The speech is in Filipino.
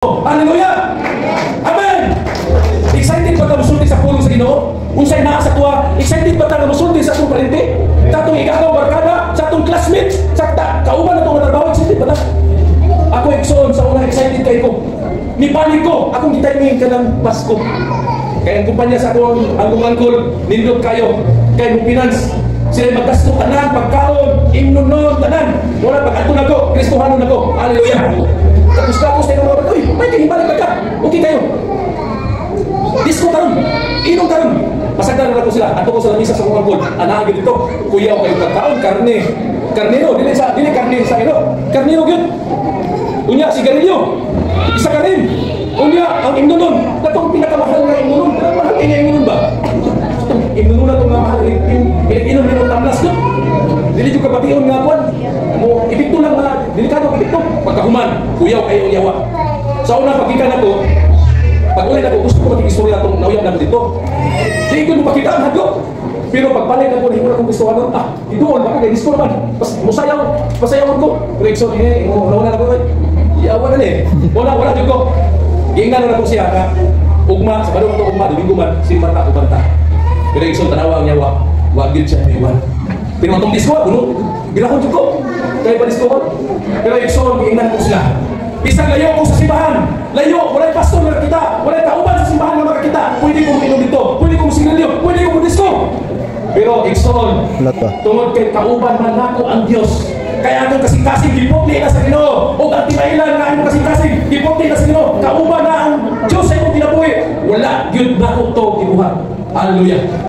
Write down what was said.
Hallelujah! Amen! Excited ba ka musulti sa pulong sa Ginoo? Unsay naa sa tuwa? Excited ba ka musulti sa atong parente? Sa atong igagaw barkada? Sa atong classmates? Sa kauban na itong trabaho? Excited ba na? Ako igsoon sa unang excited kay ko. Ni panig ko, akong gitiming ka ng Pasko. Kaya ang kumpanya sa akong angkol, nindot kayo. Kaya mong finance. Sila maggasto tanan, pagkaon, imnunon, tanan. Wala pag-ato na ko, Kristohanon na ko. Hallelujah! Tapos tayo mga uy, may kahibalik ka. Okay kayo. Disco taron, inom taron. Pasagdan na ko sila. Ato ko sa lamisa sa mga angkol. Anahagin dito. Kuya ko kayo pagkaon, karne. Karnero, dili karne sa ino. Karnero yun. Unya, sigarilyo. Isa ka rin. Unya, ang imnunon. Katong pinakamahal na imnunon. Mahal kayo na imnunon ba? Imnunon na itong mahal. Inom rin ang tamlas ko. Dili yung kapatiyon nga kuwan. Ipikto lang mga delikado ipikto. Pagkahuman, kuyaw kayo ang yawa. Sa unang pagkikan ako, pag ulit ako, gusto ko magkikistorya itong nauyang na dito. Di ko magpakita ang hadyo. Pero pagbalik ako, hindi ko na kung gusto ano, idoon, baka kay disco naman. Pasayawan ko. Reaction, nauna na ako. Yawa na eh. Wala dyan ko. Giingnan na ako siya na ugma, sa balong ito ugma, domingo man, simata o banta. Pero reaction, tanawa ang yawa. Wagil siya, iwan. Pero itong disco, ginakon dyan ko. Kaya pa disco ko. Pero reaction, giingnan ko sila. Isang layo ko sa simbahan. Layo, wala'y pastor na kita. Wala'y kauban sa simbahan na makakita. Pwede ko inom dito. Pwede ko sigarilyo. Pwede ko disco. Pero Ikson, tungod kay kauban man nako ang Dios. Kaya atong kasing-kasing gipotli na sa Ginoo. O ang tinailan na atong kasing-kasing gipotli na sa Ginoo. Kauban na ang Dios sa imong kinabuhi. Wala gyud nako to gibuhat. Hallelujah.